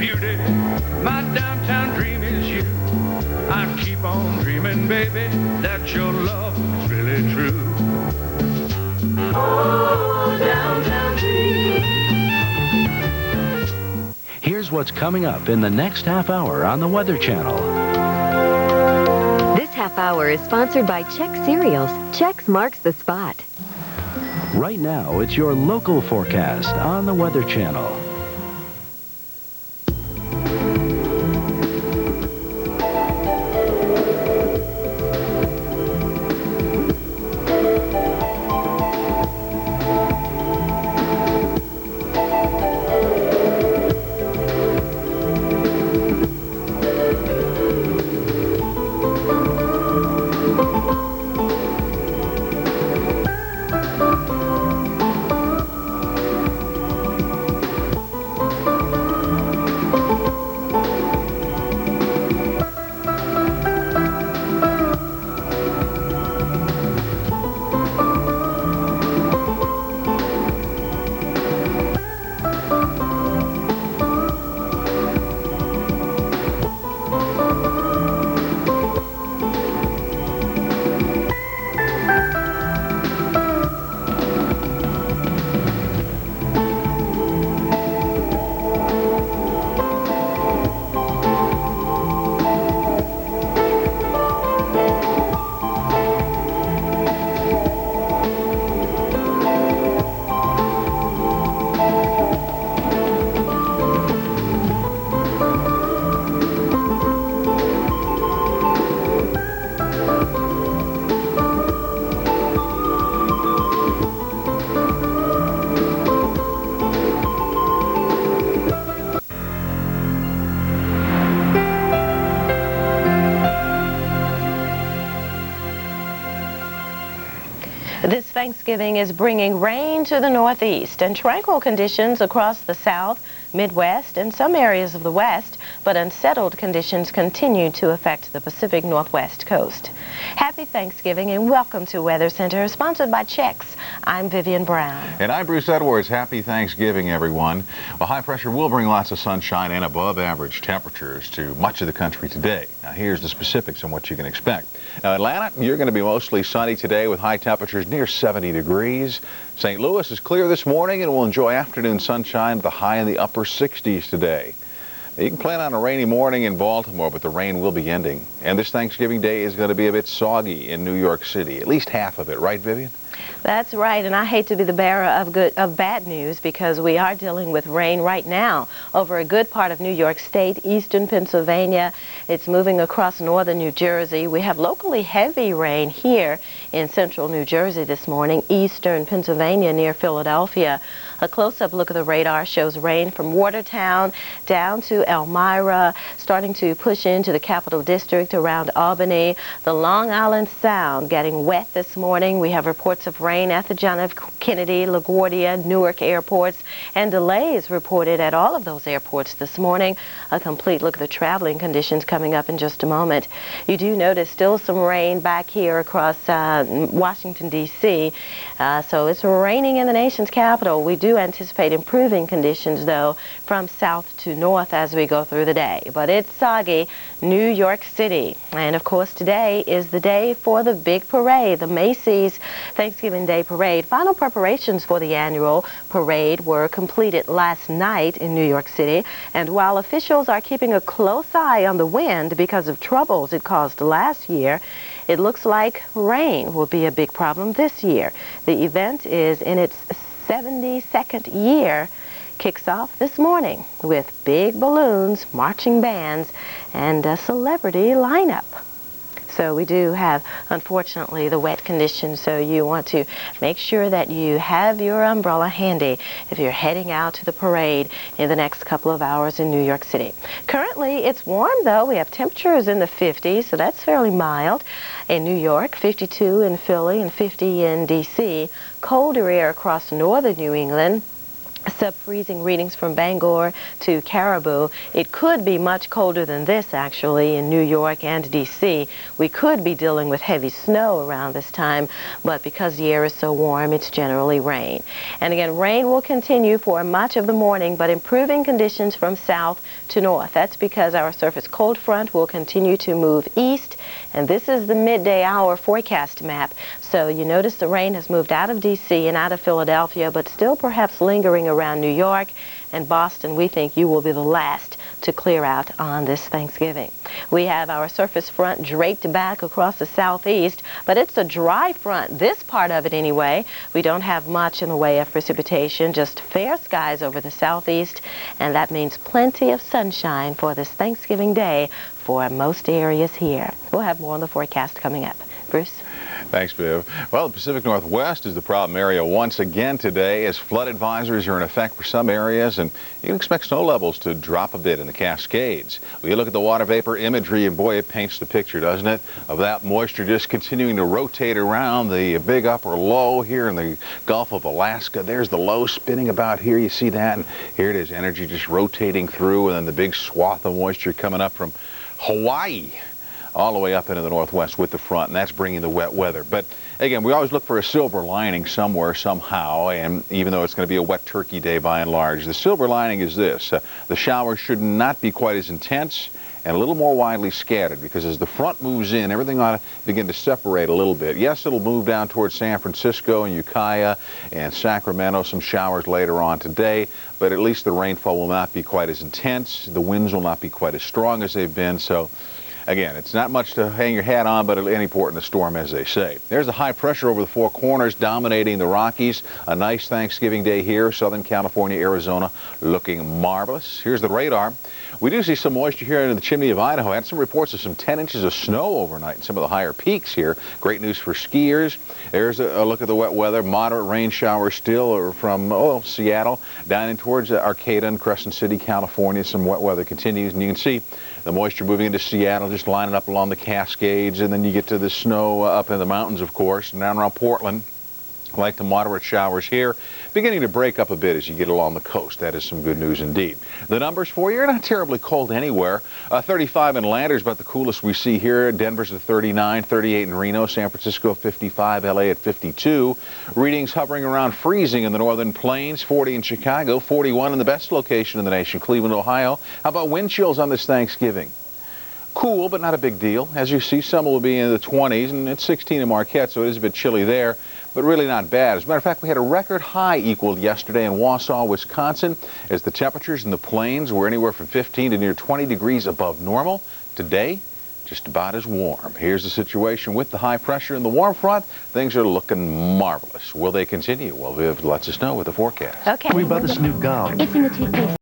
beauty, my downtown dream is you. I keep on dreaming, baby, that your love is really true. Oh, downtown dream. Here's what's coming up in the next half hour on the Weather Channel. This half hour is sponsored by Chex Cereals. Chex marks the spot. Right now, it's your local forecast on the Weather Channel. This Thanksgiving is bringing rain to the Northeast and tranquil conditions across the South, Midwest, and some areas of the West, but unsettled conditions continue to affect the Pacific Northwest coast. Happy Thanksgiving and welcome to Weather Center, sponsored by Chex. I'm Vivian Brown. And I'm Bruce Edwards. Happy Thanksgiving, everyone. Well, high pressure will bring lots of sunshine and above average temperatures to much of the country today. Now, here's the specifics on what you can expect. Now, Atlanta, you're going to be mostly sunny today with high temperatures near 70 degrees. St. Louis is clear this morning and will enjoy afternoon sunshine with a high in the upper 60s today. You can plan on a rainy morning in Baltimore, but the rain will be ending. And this Thanksgiving Day is going to be a bit soggy in New York City, at least half of it, right, Vivian? That's right, and I hate to be the bearer of bad news because we are dealing with rain right now over a good part of New York State, eastern Pennsylvania. It's moving across northern New Jersey. We have locally heavy rain here in central New Jersey this morning, eastern Pennsylvania near Philadelphia. A close-up look at the radar shows rain from Watertown down to Elmira, starting to push into the Capital District around Albany. The Long Island Sound getting wet this morning. We have reports of rain at the John F. Kennedy, LaGuardia, Newark airports, and delays reported at all of those airports this morning. A complete look at the traveling conditions coming up in just a moment. You do notice still some rain back here across Washington, D.C., so it's raining in the nation's capital. We do anticipate improving conditions, though, from south to north as we go through the day. But it's soggy, New York City. And, of course, today is the day for the big parade, the Macy's Thanksgiving Day Parade. Final preparations for the annual parade were completed last night in New York City. And while officials are keeping a close eye on the wind because of troubles it caused last year, it looks like rain will be a big problem this year. The event is in its 72nd year, kicks off this morning with big balloons, marching bands, and a celebrity lineup. So we do have, unfortunately, the wet conditions, so you want to make sure that you have your umbrella handy if you're heading out to the parade in the next couple of hours in New York City. Currently, it's warm, though. We have temperatures in the 50s, so that's fairly mild. In New York, 52 in Philly and 50 in D.C. Colder air across northern New England. sub-freezing readings from Bangor to Caribou. It could be much colder than this, actually, in New York and D.C. We could be dealing with heavy snow around this time, but because the air is so warm, it's generally rain. And again, rain will continue for much of the morning, but improving conditions from south to north. That's because our surface cold front will continue to move east, and this is the midday hour forecast map. So you notice the rain has moved out of D.C. and out of Philadelphia, but still perhaps lingering around New York and Boston. We think you will be the last to clear out on this Thanksgiving. We have our surface front draped back across the southeast, but it's a dry front, this part of it anyway. We don't have much in the way of precipitation, just fair skies over the southeast, and that means plenty of sunshine for this Thanksgiving Day for most areas here. We'll have more on the forecast coming up. Bruce? Thanks, Viv. Well, the Pacific Northwest is the problem area once again today, as flood advisories are in effect for some areas, and you can expect snow levels to drop a bit in the Cascades. Well, you look at the water vapor imagery, and boy, it paints the picture, doesn't it, of that moisture just continuing to rotate around the big upper low here in the Gulf of Alaska. There's the low spinning about here. You see that? And here it is, energy just rotating through, and then the big swath of moisture coming up from Hawaii all the way up into the northwest with the front, and that's bringing the wet weather. But again, we always look for a silver lining somewhere, somehow, and even though it's going to be a wet turkey day by and large, the silver lining is this. The showers should not be quite as intense and a little more widely scattered, because as the front moves in, everything ought to begin to separate a little bit. Yes, it'll move down towards San Francisco and Ukiah and Sacramento, some showers later on today, but at least the rainfall will not be quite as intense. The winds will not be quite as strong as they've been, so again, it's not much to hang your hat on, but any port in the storm, as they say. There's the high pressure over the Four Corners dominating the Rockies. A nice Thanksgiving day here. Southern California, Arizona looking marvelous. Here's the radar. We do see some moisture here in the chimney of Idaho. I had some reports of some 10 inches of snow overnight in some of the higher peaks here. Great news for skiers. There's a look at the wet weather. Moderate rain showers still from Seattle down in towards Arcata and Crescent City, California. Some wet weather continues, and you can see the moisture moving into Seattle, just lining up along the Cascades, and then you get to the snow up in the mountains, of course, and down around Portland. Like the moderate showers here, beginning to break up a bit as you get along the coast. That is some good news indeed. The numbers for you are not terribly cold anywhere. 35 in Landers, about the coolest we see here. Denver's at 39, 38 in Reno, San Francisco 55, LA at 52. Readings hovering around freezing in the northern plains, 40 in Chicago, 41 in the best location in the nation, Cleveland, Ohio. How about wind chills on this Thanksgiving? Cool, but not a big deal. As you see, some will be in the 20s, and it's 16 in Marquette, so it is a bit chilly there, but really not bad. As a matter of fact, we had a record high equaled yesterday in Wausau, Wisconsin, as the temperatures in the plains were anywhere from 15 to near 20 degrees above normal. Today, just about as warm. Here's the situation with the high pressure and the warm front. Things are looking marvelous. Will they continue? Well, Viv lets us know with the forecast. Okay. Worry about this new gum. It's in the toothpaste.